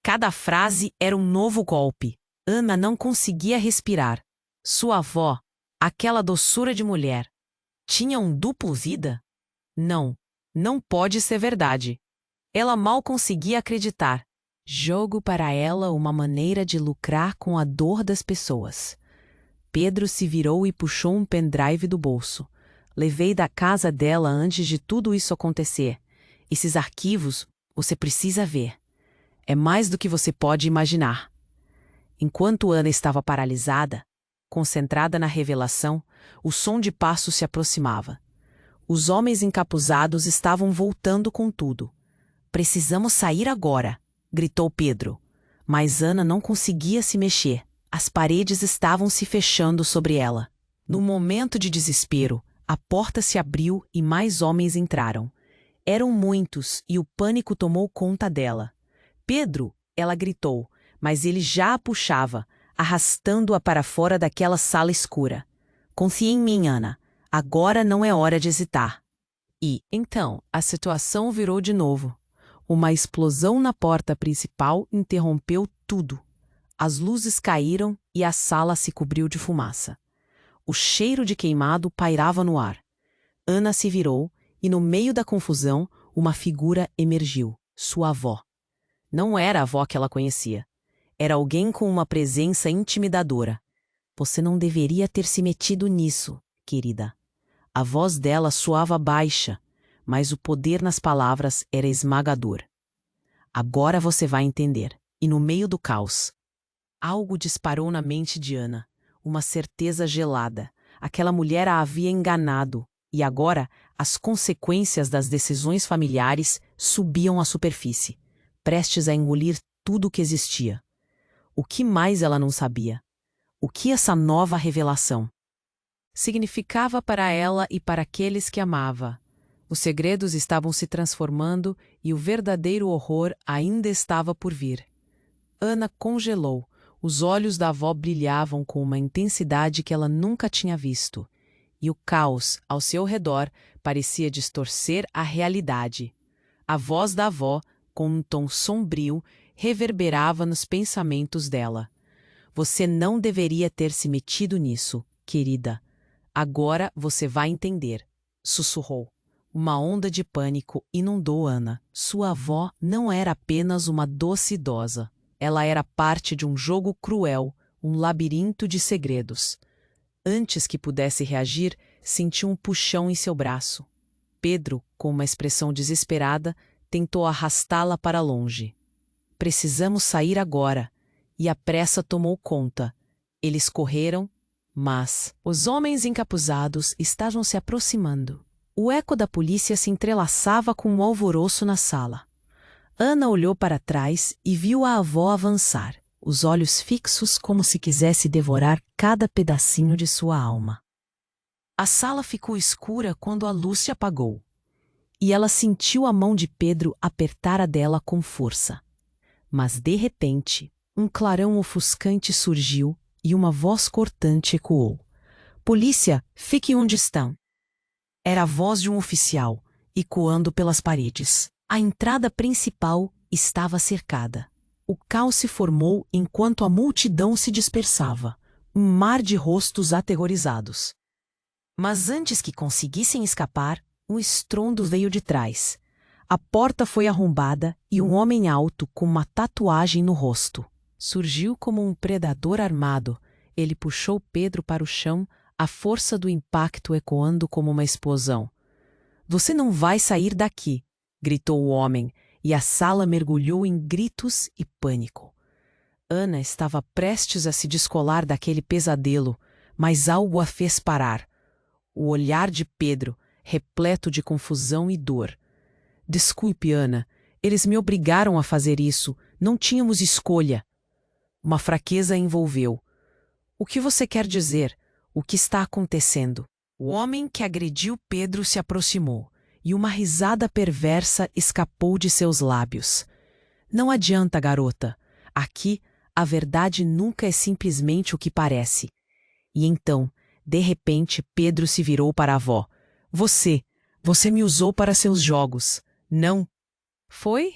Speaker 1: Cada frase era um novo golpe. Ana não conseguia respirar. Sua avó, aquela doçura de mulher, tinha um duplo vida? Não, não pode ser verdade. Ela mal conseguia acreditar. Jogo para ela uma maneira de lucrar com a dor das pessoas. Pedro se virou e puxou um pendrive do bolso. Levei da casa dela antes de tudo isso acontecer. Esses arquivos você precisa ver. É mais do que você pode imaginar. Enquanto Ana estava paralisada, concentrada na revelação, o som de passos se aproximava. Os homens encapuzados estavam voltando com tudo. Precisamos sair agora, gritou Pedro. Mas Ana não conseguia se mexer. As paredes estavam se fechando sobre ela. No momento de desespero, a porta se abriu e mais homens entraram. Eram muitos e o pânico tomou conta dela. Pedro, ela gritou, mas ele já a puxava, arrastando-a para fora daquela sala escura. Confie em mim, Ana. Agora não é hora de hesitar. E, então, a situação virou de novo. Uma explosão na porta principal interrompeu tudo. As luzes caíram e a sala se cobriu de fumaça. O cheiro de queimado pairava no ar. Ana se virou e, no meio da confusão, uma figura emergiu, sua avó. Não era a avó que ela conhecia. Era alguém com uma presença intimidadora. Você não deveria ter se metido nisso, querida. A voz dela soava baixa, mas o poder nas palavras era esmagador. Agora você vai entender. E no meio do caos, algo disparou na mente de Ana, uma certeza gelada. Aquela mulher a havia enganado, e agora as consequências das decisões familiares subiam à superfície, prestes a engolir tudo o que existia. O que mais ela não sabia? O que essa nova revelação? significava para ela e para aqueles que amava. Os segredos estavam se transformando e o verdadeiro horror ainda estava por vir. Ana congelou. Os olhos da avó brilhavam com uma intensidade que ela nunca tinha visto. E o caos ao seu redor parecia distorcer a realidade. A voz da avó, com um tom sombrio, reverberava nos pensamentos dela. Você não deveria ter se metido nisso, querida. Agora você vai entender, sussurrou. Uma onda de pânico inundou Ana. Sua avó não era apenas uma doce idosa. Ela era parte de um jogo cruel, um labirinto de segredos. Antes que pudesse reagir, sentiu um puxão em seu braço. Pedro, com uma expressão desesperada, tentou arrastá-la para longe. Precisamos sair agora. E a pressa tomou conta. Eles correram, mas os homens encapuzados estavam se aproximando. O eco da polícia se entrelaçava com um alvoroço na sala. Ana olhou para trás e viu a avó avançar, os olhos fixos como se quisesse devorar cada pedacinho de sua alma. A sala ficou escura quando a luz se apagou, e ela sentiu a mão de Pedro apertar a dela com força. Mas, de repente, um clarão ofuscante surgiu e uma voz cortante ecoou. Polícia, fique onde estão. Era a voz de um oficial, ecoando pelas paredes. A entrada principal estava cercada. O caos se formou enquanto a multidão se dispersava, um mar de rostos aterrorizados. Mas antes que conseguissem escapar, um estrondo veio de trás. A porta foi arrombada e um homem alto com uma tatuagem no rosto surgiu como um predador armado. Ele puxou Pedro para o chão, a força do impacto ecoando como uma explosão. Você não vai sair daqui, gritou o homem, e a sala mergulhou em gritos e pânico. Ana estava prestes a se descolar daquele pesadelo, mas algo a fez parar. O olhar de Pedro, repleto de confusão e dor. Desculpe, Ana, eles me obrigaram a fazer isso, não tínhamos escolha. Uma fraqueza a envolveu. O que você quer dizer? O que está acontecendo? O homem que agrediu Pedro se aproximou, e uma risada perversa escapou de seus lábios. Não adianta, garota. Aqui, a verdade nunca é simplesmente o que parece. E então, de repente, Pedro se virou para a avó. Você me usou para seus jogos. Não. Foi?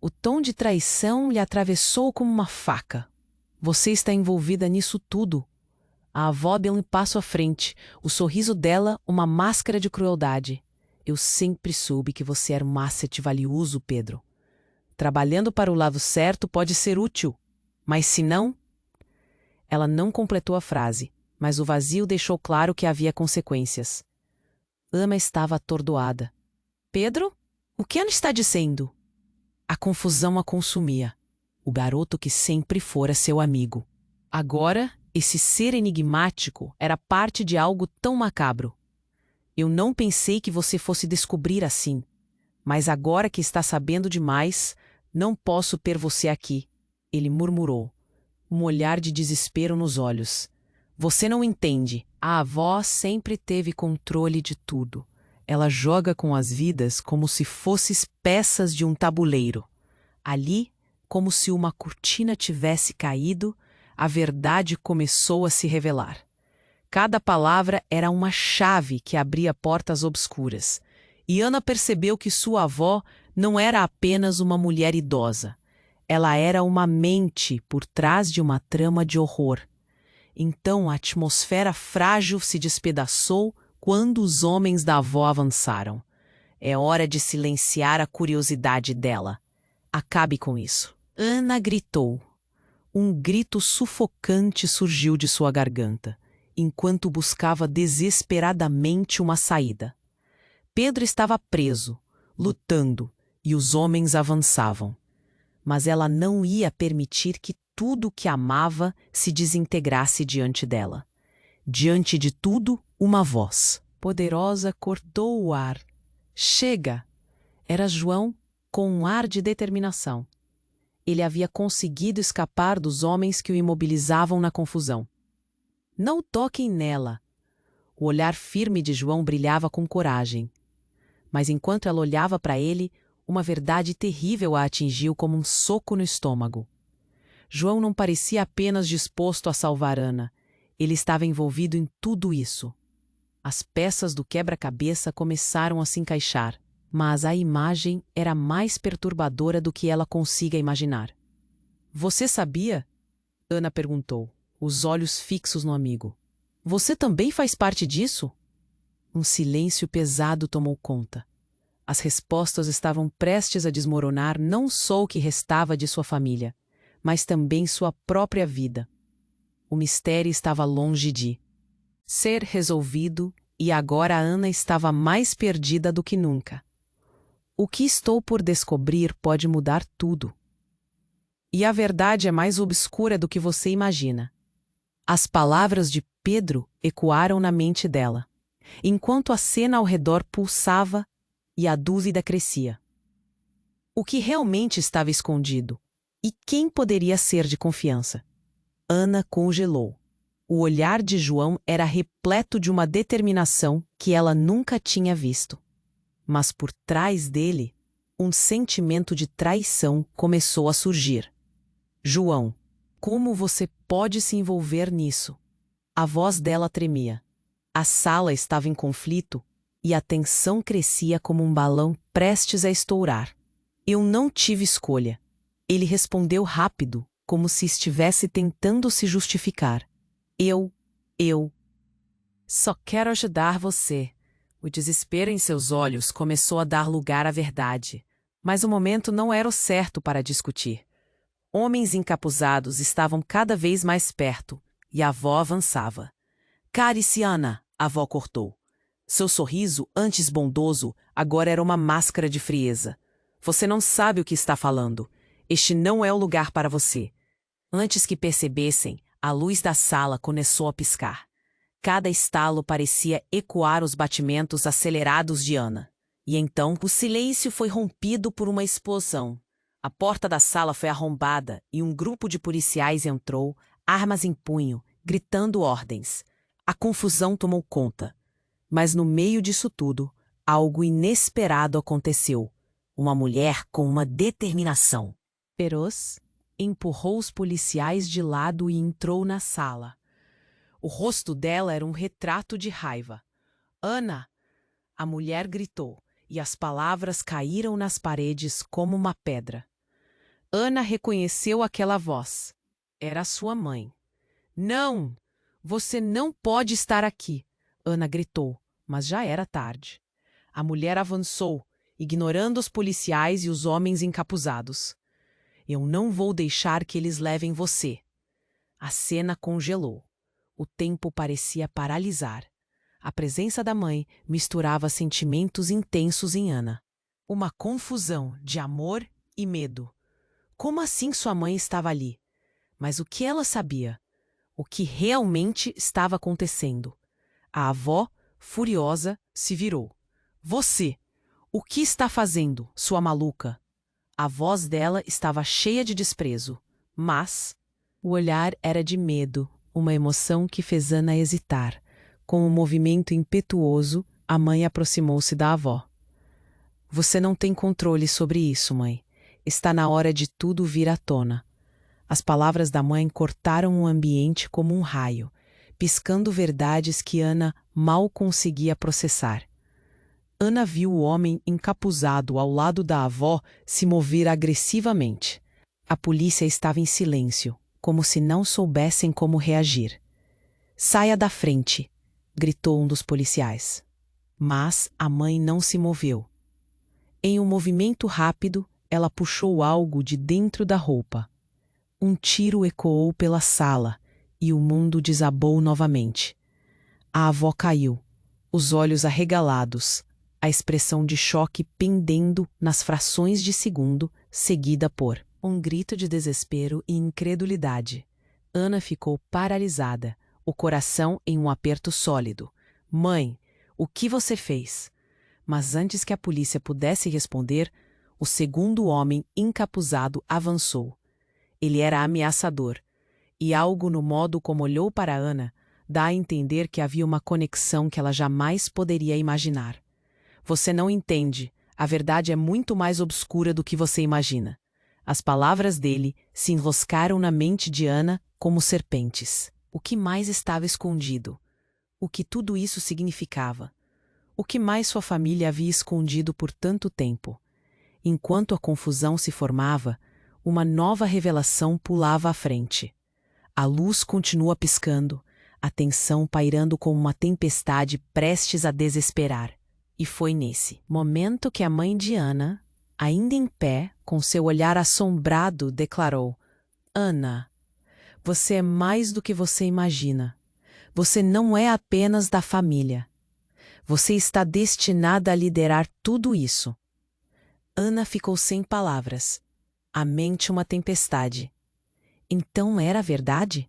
Speaker 1: O tom de traição lhe atravessou como uma faca. Você está envolvida nisso tudo. A avó deu um passo à frente, o sorriso dela uma máscara de crueldade. Eu sempre soube que você era um asset valioso, Pedro. Trabalhando para o lado certo pode ser útil, mas se não... Ela não completou a frase, mas o vazio deixou claro que havia consequências. Ana estava atordoada. Pedro? O que ela está dizendo? A confusão a consumia. O garoto que sempre fora seu amigo. Agora, esse ser enigmático era parte de algo tão macabro. Eu não pensei que você fosse descobrir assim. Mas agora que está sabendo demais, não posso ter você aqui. Ele murmurou, um olhar de desespero nos olhos. Você não entende. A avó sempre teve controle de tudo. Ela joga com as vidas como se fossem peças de um tabuleiro. Ali, como se uma cortina tivesse caído, a verdade começou a se revelar. Cada palavra era uma chave que abria portas obscuras. E Ana percebeu que sua avó não era apenas uma mulher idosa. Ela era uma mente por trás de uma trama de horror. Então a atmosfera frágil se despedaçou quando os homens da avó avançaram. É hora de silenciar a curiosidade dela. Acabe com isso. Ana gritou. Um grito sufocante surgiu de sua garganta, enquanto buscava desesperadamente uma saída. Pedro estava preso, lutando, e os homens avançavam. Mas ela não ia permitir que tudo o que amava se desintegrasse diante dela. Diante de tudo, uma voz poderosa cortou o ar. Chega! Era João com um ar de determinação. Ele havia conseguido escapar dos homens que o imobilizavam na confusão. Não toquem nela. O olhar firme de João brilhava com coragem. Mas enquanto ela olhava para ele, uma verdade terrível a atingiu como um soco no estômago. João não parecia apenas disposto a salvar Ana. Ele estava envolvido em tudo isso. As peças do quebra-cabeça começaram a se encaixar, mas a imagem era mais perturbadora do que ela consiga imaginar. Você sabia? Ana perguntou, os olhos fixos no amigo. Você também faz parte disso? Um silêncio pesado tomou conta. As respostas estavam prestes a desmoronar não só o que restava de sua família, mas também sua própria vida. O mistério estava longe de ser resolvido e agora Ana estava mais perdida do que nunca. O que estou por descobrir pode mudar tudo. E a verdade é mais obscura do que você imagina. As palavras de Pedro ecoaram na mente dela, enquanto a cena ao redor pulsava e a dúvida crescia. O que realmente estava escondido? E quem poderia ser de confiança? Ana congelou. O olhar de João era repleto de uma determinação que ela nunca tinha visto. Mas por trás dele, um sentimento de traição começou a surgir. João, como você pode se envolver nisso? A voz dela tremia. A sala estava em conflito e a tensão crescia como um balão prestes a estourar. Eu não tive escolha. Ele respondeu rápido, como se estivesse tentando se justificar. Eu só quero ajudar você. O desespero em seus olhos começou a dar lugar à verdade. Mas o momento não era o certo para discutir. Homens encapuzados estavam cada vez mais perto, e a avó avançava. Cale-se, Ana, a avó cortou. Seu sorriso, antes bondoso, agora era uma máscara de frieza. Você não sabe o que está falando. Este não é o lugar para você. Antes que percebessem, a luz da sala começou a piscar. Cada estalo parecia ecoar os batimentos acelerados de Ana. E então o silêncio foi rompido por uma explosão. A porta da sala foi arrombada e um grupo de policiais entrou, armas em punho, gritando ordens. A confusão tomou conta. Mas no meio disso tudo, algo inesperado aconteceu. Uma mulher com uma determinação feroz empurrou os policiais de lado e entrou na sala. O rosto dela era um retrato de raiva. Ana! A mulher gritou, e as palavras caíram nas paredes como uma pedra. Ana reconheceu aquela voz. Era sua mãe. Não! Você não pode estar aqui! Ana gritou, mas já era tarde. A mulher avançou, ignorando os policiais e os homens encapuzados. Eu não vou deixar que eles levem você. A cena congelou. O tempo parecia paralisar. A presença da mãe misturava sentimentos intensos em Ana. Uma confusão de amor e medo. Como assim sua mãe estava ali? Mas o que ela sabia? O que realmente estava acontecendo? A avó, furiosa, se virou. Você! O que está fazendo, sua maluca? A voz dela estava cheia de desprezo, mas o olhar era de medo, uma emoção que fez Ana hesitar. Com um movimento impetuoso, a mãe aproximou-se da avó. Você não tem controle sobre isso, mãe. Está na hora de tudo vir à tona. As palavras da mãe cortaram o ambiente como um raio, piscando verdades que Ana mal conseguia processar. Ana viu o homem encapuzado ao lado da avó se mover agressivamente. A polícia estava em silêncio, como se não soubessem como reagir. Saia da frente, gritou um dos policiais. Mas a mãe não se moveu. Em um movimento rápido, ela puxou algo de dentro da roupa. Um tiro ecoou pela sala e o mundo desabou novamente. A avó caiu, os olhos arregalados, a expressão de choque pendendo nas frações de segundo, seguida por um grito de desespero e incredulidade. Ana ficou paralisada, o coração em um aperto sólido. Mãe, o que você fez? Mas antes que a polícia pudesse responder, o segundo homem encapuzado avançou. Ele era ameaçador, e algo no modo como olhou para Ana dá a entender que havia uma conexão que ela jamais poderia imaginar. Você não entende. A verdade é muito mais obscura do que você imagina. As palavras dele se enroscaram na mente de Ana como serpentes. O que mais estava escondido? O que tudo isso significava? O que mais sua família havia escondido por tanto tempo? Enquanto a confusão se formava, uma nova revelação pulava à frente. A luz continua piscando, a tensão pairando como uma tempestade prestes a desesperar. E foi nesse momento que a mãe de Ana, ainda em pé, com seu olhar assombrado, declarou: Ana, você é mais do que você imagina. Você não é apenas da família. Você está destinada a liderar tudo isso. Ana ficou sem palavras, a mente uma tempestade. Então era verdade?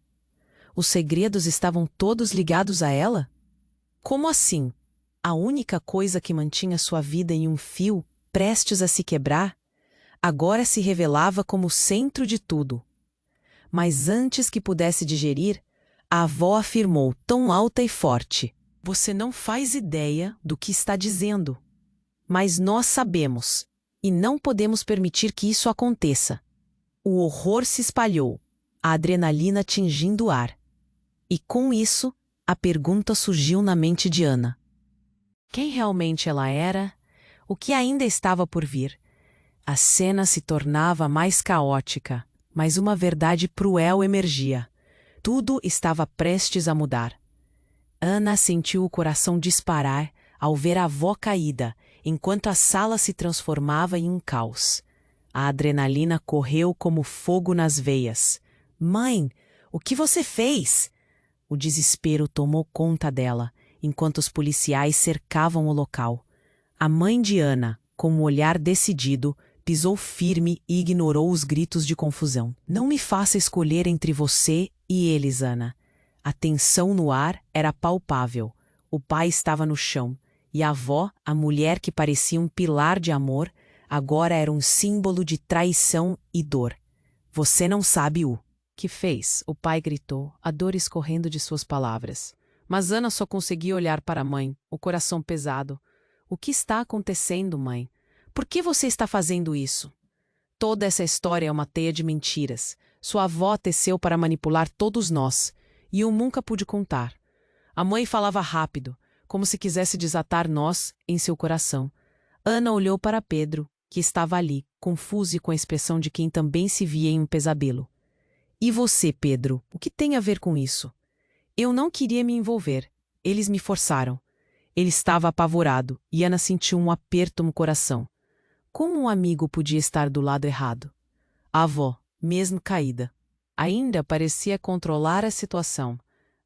Speaker 1: Os segredos estavam todos ligados a ela? Como assim? A única coisa que mantinha sua vida em um fio, prestes a se quebrar, agora se revelava como o centro de tudo. Mas antes que pudesse digerir, a avó afirmou tão alta e forte: Você não faz ideia do que está dizendo. Mas nós sabemos, e não podemos permitir que isso aconteça. O horror se espalhou, a adrenalina tingindo o ar. E com isso, a pergunta surgiu na mente de Ana. Quem realmente ela era? O que ainda estava por vir? A cena se tornava mais caótica, mas uma verdade cruel emergia. Tudo estava prestes a mudar. Ana sentiu o coração disparar ao ver a avó caída, enquanto a sala se transformava em um caos. A adrenalina correu como fogo nas veias. Mãe, o que você fez? O desespero tomou conta dela, enquanto os policiais cercavam o local. A mãe de Ana, com um olhar decidido, pisou firme e ignorou os gritos de confusão. Não me faça escolher entre você e eles, Ana. A tensão no ar era palpável. O pai estava no chão, e a avó, a mulher que parecia um pilar de amor, agora era um símbolo de traição e dor. Você não sabe o que fez, o pai gritou, a dor escorrendo de suas palavras. Mas Ana só conseguia olhar para a mãe, o coração pesado. O que está acontecendo, mãe? Por que você está fazendo isso? Toda essa história é uma teia de mentiras. Sua avó teceu para manipular todos nós, e eu nunca pude contar. A mãe falava rápido, como se quisesse desatar nós em seu coração. Ana olhou para Pedro, que estava ali, confuso e com a expressão de quem também se via em um pesadelo. E você, Pedro, o que tem a ver com isso? Eu não queria me envolver. Eles me forçaram. Ele estava apavorado, e Ana sentiu um aperto no coração. Como um amigo podia estar do lado errado? A avó, mesmo caída, ainda parecia controlar a situação.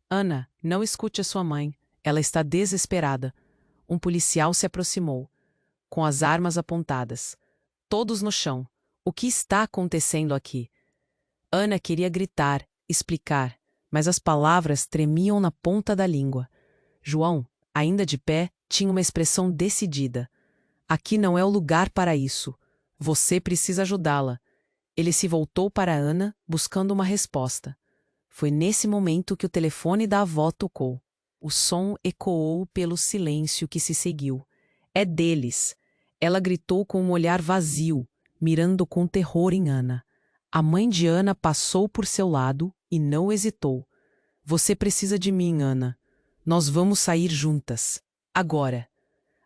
Speaker 1: Ana, não escute a sua mãe. Ela está desesperada. Um policial se aproximou, com as armas apontadas. Todos no chão. O que está acontecendo aqui? Ana queria gritar, explicar, mas as palavras tremiam na ponta da língua. João, ainda de pé, tinha uma expressão decidida. Aqui não é o lugar para isso. Você precisa ajudá-la. Ele se voltou para Ana, buscando uma resposta. Foi nesse momento que o telefone da avó tocou. O som ecoou pelo silêncio que se seguiu. É deles. Ela gritou com um olhar vazio, mirando com terror em Ana. A mãe de Ana passou por seu lado e não hesitou. Você precisa de mim, Ana. Nós vamos sair juntas. Agora.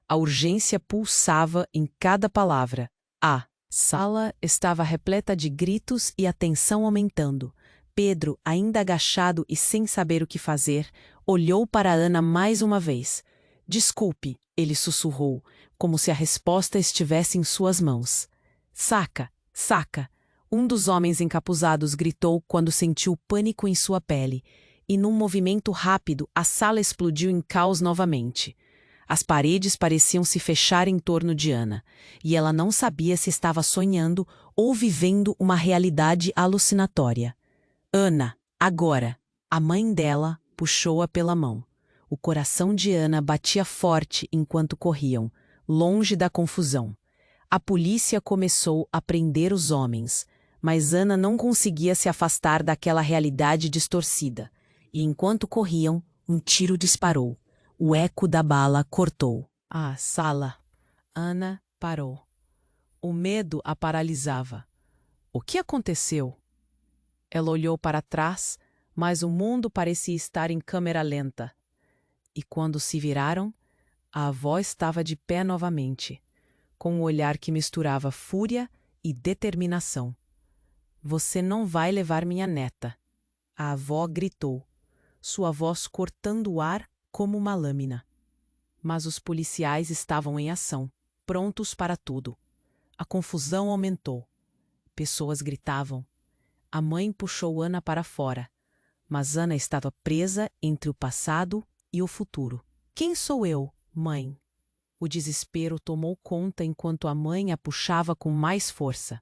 Speaker 1: A urgência pulsava em cada palavra. A sala estava repleta de gritos e a tensão aumentando. Pedro, ainda agachado e sem saber o que fazer, olhou para Ana mais uma vez. Desculpe, ele sussurrou, como se a resposta estivesse em suas mãos. Saca, saca. Um dos homens encapuzados gritou quando sentiu pânico em sua pele, e num movimento rápido a sala explodiu em caos novamente. As paredes pareciam se fechar em torno de Ana, e ela não sabia se estava sonhando ou vivendo uma realidade alucinatória. Ana, agora! A mãe dela puxou-a pela mão. O coração de Ana batia forte enquanto corriam, longe da confusão. A polícia começou a prender os homens, mas Ana não conseguia se afastar daquela realidade distorcida. E enquanto corriam,
Speaker 2: Um tiro disparou. O eco da bala cortou.
Speaker 1: Ah, Sala. Ana parou. O medo a paralisava. O que aconteceu? Ela olhou para trás, mas o mundo parecia estar em câmera lenta. E quando se viraram, a avó estava de pé novamente, com um olhar que misturava fúria e determinação. Você não vai levar minha neta. A avó gritou, sua voz cortando o ar como uma lâmina. Mas os policiais estavam em ação, prontos para tudo. A confusão aumentou. Pessoas gritavam. A mãe puxou Ana para fora, mas Ana estava presa entre o passado e o futuro. Quem sou eu, mãe? O desespero tomou conta enquanto a mãe a puxava com mais força.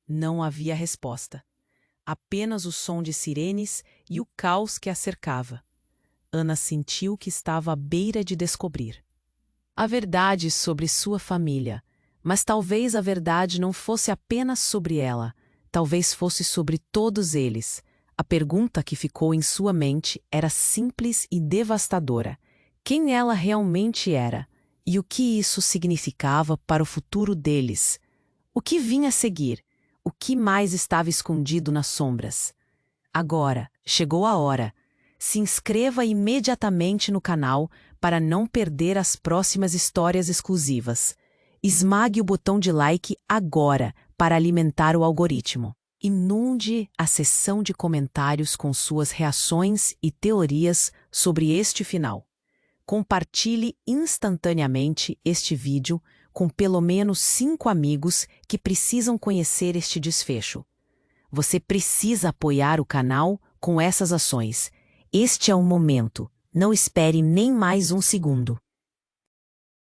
Speaker 1: Não havia resposta. Apenas o som de sirenes e o caos que a cercava. Ana sentiu que estava à beira de descobrir a verdade sobre sua família, mas talvez a verdade não fosse apenas sobre ela, talvez fosse sobre todos eles. A pergunta que ficou em sua mente era simples e devastadora. Quem ela realmente era? E o que isso significava para o futuro deles? O que vinha a seguir? O que mais estava escondido nas sombras? Agora, chegou a hora. Se inscreva imediatamente no canal para não perder as próximas histórias exclusivas. Esmague o botão de like agora para alimentar o algoritmo. Inunde a seção de comentários com suas reações e teorias sobre este final. Compartilhe instantaneamente este vídeo com pelo menos 5 amigos que precisam conhecer este desfecho. Você precisa apoiar o canal com essas ações. Este é o momento. Não espere nem mais um segundo.